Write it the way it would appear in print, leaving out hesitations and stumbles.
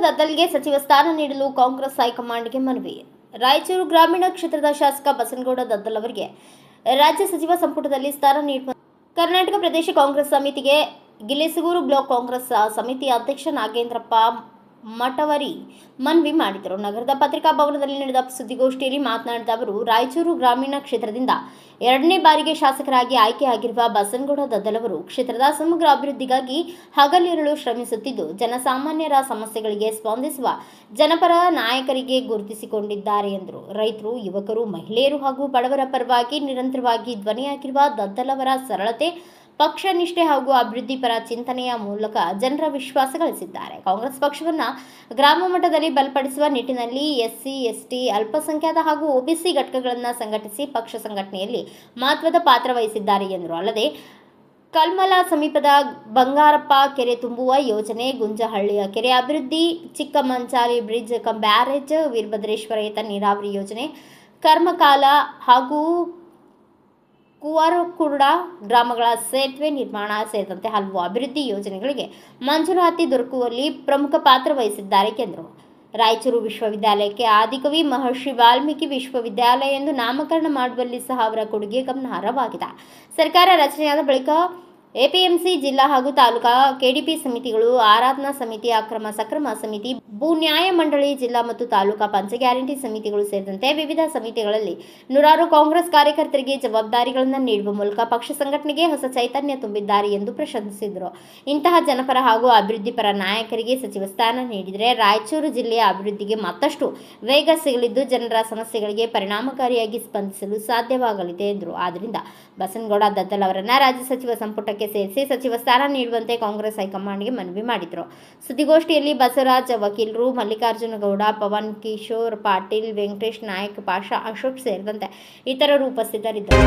ದದ್ದಲ್ಗೆ ಸಚಿವ ಸ್ಥಾನ ನೀಡಲು ಕಾಂಗ್ರೆಸ್ ಹೈಕಮಾಂಡ್ಗೆ ಮನವಿ. ರಾಯಚೂರು ಗ್ರಾಮೀಣ ಕ್ಷೇತ್ರದ ಶಾಸಕ ಬಸನಗೌಡ ದದ್ದಲ್ ಅವರಿಗೆ ರಾಜ್ಯ ಸಚಿವ ಸಂಪುಟದಲ್ಲಿ ಸ್ಥಾನ ನೀಡುವ ಕರ್ನಾಟಕ ಪ್ರದೇಶ ಕಾಂಗ್ರೆಸ್ ಸಮಿತಿಗೆ ಗಿಲೆಸೂರು ಬ್ಲಾಕ್ ಕಾಂಗ್ರೆಸ್ ಸಮಿತಿ ಅಧ್ಯಕ್ಷ ನಾಗೇಂದ್ರಪ್ಪ ಮಠವರಿ ಮನವಿ ಮಾಡಿದರು. ನಗರದ ಪತ್ರಿಕಾ ಭವನದಲ್ಲಿ ನಡೆದ ಸುದ್ದಿಗೋಷ್ಠಿಯಲ್ಲಿ ಮಾತನಾಡಿದ ಅವರು, ರಾಯಚೂರು ಗ್ರಾಮೀಣ ಕ್ಷೇತ್ರದಿಂದ 2ನೇ ಬಾರಿಗೆ ಶಾಸಕರಾಗಿ ಆಯ್ಕೆಯಾಗಿರುವ ಬಸನಗೌಡ ದದ್ದಲ್ ಅವರು ಕ್ಷೇತ್ರದ ಸಮಗ್ರ ಅಭಿವೃದ್ಧಿಗಾಗಿ ಹಗಲಿರುಳು ಶ್ರಮಿಸುತ್ತಿದ್ದು, ಜನಸಾಮಾನ್ಯರ ಸಮಸ್ಯೆಗಳಿಗೆ ಸ್ಪಂದಿಸುವ ಜನಪರ ನಾಯಕರಿಗೆ ಗುರುತಿಸಿಕೊಂಡಿದ್ದಾರೆ ಎಂದರು. ರೈತರು, ಯುವಕರು, ಮಹಿಳೆಯರು ಹಾಗೂ ಬಡವರ ಪರವಾಗಿ ನಿರಂತರವಾಗಿ ಧ್ವನಿಯಾಗಿರುವ ದದ್ದಲ್ ಅವರ ಸರಳತೆ, ಪಕ್ಷ ನಿಷ್ಠೆ ಹಾಗೂ ಅಭಿವೃದ್ಧಿ ಪರ ಚಿಂತನೆಯ ಮೂಲಕ ಜನರ ವಿಶ್ವಾಸ ಗಳಿಸಿದ್ದಾರೆ. ಕಾಂಗ್ರೆಸ್ ಪಕ್ಷವನ್ನು ಗ್ರಾಮ ಮಟ್ಟದಲ್ಲಿ ಬಲಪಡಿಸುವ ನಿಟ್ಟಿನಲ್ಲಿ ಎಸ್ಸಿ, ಎಸ್ಟಿ, ಅಲ್ಪಸಂಖ್ಯಾತ ಹಾಗೂ ಒಬಿಸಿ ಘಟಕಗಳನ್ನು ಸಂಘಟಿಸಿ ಪಕ್ಷ ಸಂಘಟನೆಯಲ್ಲಿ ಮಹತ್ವದ ಪಾತ್ರ ವಹಿಸಿದ್ದಾರೆ ಎಂದರು. ಅಲ್ಲದೆ ಕಲ್ಮಲ ಸಮೀಪದ ಬಂಗಾರಪ್ಪ ಕೆರೆ ತುಂಬುವ ಯೋಜನೆ, ಗುಂಜಹಳ್ಳಿಯ ಕೆರೆ ಅಭಿವೃದ್ಧಿ, ಚಿಕ್ಕಮಂಚಾಲಿ ಬ್ರಿಡ್ಜ್ ಕಮ್ ಬ್ಯಾರೇಜ್, ವೀರಭದ್ರೇಶ್ವರ ಏತ ನೀರಾವರಿ ಯೋಜನೆ, ಕರ್ಮಕಾಲ ಹಾಗೂ ಕುವರಕುರ್ಡ ಗ್ರಾಮಗಳ ಸೇತುವೆ ನಿರ್ಮಾಣ ಸೇರಿದಂತೆ ಹಲವು ಅಭಿವೃದ್ಧಿ ಯೋಜನೆಗಳಿಗೆ ಮಂಜೂರಾತಿ ದೊರಕುವಲ್ಲಿ ಪ್ರಮುಖ ಪಾತ್ರ ವಹಿಸಿದ್ದಾರೆ ಎಂದರು. ರಾಯಚೂರು ವಿಶ್ವವಿದ್ಯಾಲಯಕ್ಕೆ ಆದಿಕವಿ ಮಹರ್ಷಿ ವಾಲ್ಮೀಕಿ ವಿಶ್ವವಿದ್ಯಾಲಯ ಎಂದು ನಾಮಕರಣ ಮಾಡುವಲ್ಲಿ ಸಹ ಅವರ ಕೊಡುಗೆ ಗಮನಾರ್ಹವಾಗಿದೆ. ಸರ್ಕಾರ ರಚನೆಯಾದ ಬಳಿಕ ಎಪಿಎಂಸಿ, ಜಿಲ್ಲಾ ಹಾಗೂ ತಾಲೂಕಾ ಕೆಡಿಪಿ ಸಮಿತಿಗಳು, ಆರಾಧನಾ ಸಮಿತಿ, ಅಕ್ರಮ ಸಕ್ರಮ ಸಮಿತಿ, ಭೂ ನ್ಯಾಯ ಮಂಡಳಿ, ಜಿಲ್ಲಾ ಮತ್ತು ತಾಲೂಕಾ ಪಂಚ ಗ್ಯಾರಂಟಿ ಸಮಿತಿಗಳು ಸೇರಿದಂತೆ ವಿವಿಧ ಸಮಿತಿಗಳಲ್ಲಿ ನೂರಾರು ಕಾಂಗ್ರೆಸ್ ಕಾರ್ಯಕರ್ತರಿಗೆ ಜವಾಬ್ದಾರಿಗಳನ್ನು ನೀಡುವ ಮೂಲಕ ಪಕ್ಷ ಸಂಘಟನೆಗೆ ಹೊಸ ಚೈತನ್ಯ ತುಂಬಿದ್ದಾರೆ ಎಂದು ಪ್ರಶಂಸಿಸಿದರು. ಇಂತಹ ಜನಪರ ಹಾಗೂ ಅಭಿವೃದ್ಧಿಪರ ನಾಯಕರಿಗೆ ಸಚಿವ ಸ್ಥಾನ ನೀಡಿದರೆ ರಾಯಚೂರು ಜಿಲ್ಲೆಯ ಅಭಿವೃದ್ಧಿಗೆ ಮತ್ತಷ್ಟು ವೇಗ ಸಿಗಲಿದ್ದು, ಜನರ ಸಮಸ್ಯೆಗಳಿಗೆ ಪರಿಣಾಮಕಾರಿಯಾಗಿ ಸ್ಪಂದಿಸಲು ಸಾಧ್ಯವಾಗಲಿದೆ ಎಂದರು. ಆದ್ದರಿಂದ ಬಸನಗೌಡ ದದ್ದಲ್ ಅವರನ್ನು ರಾಜ್ಯ ಸಚಿವ ಸಂಪುಟಕ್ಕೆ ಸೇರಿಸಿ ಸಚಿವ ಸ್ಥಾನ ನೀಡುವಂತೆ ಕಾಂಗ್ರೆಸ್ ಹೈಕಮಾಂಡ್ಗೆ ಮನವಿ ಮಾಡಿದರು. ಸುದ್ದಿಗೋಷ್ಠಿಯಲ್ಲಿ ಬಸವರಾಜ್ ವಕೀಲರು, ಮಲ್ಲಿಕಾರ್ಜುನ ಗೌಡ, ಪವನ್ ಕಿಶೋರ್ ಪಾಟೀಲ್, ವೆಂಕಟೇಶ್ ನಾಯಕ್, ಪಾಷಾ, ಅಶೋಕ್ ಸೇರಿದಂತೆ ಇತರರು ಉಪಸ್ಥಿತರಿದ್ದರು.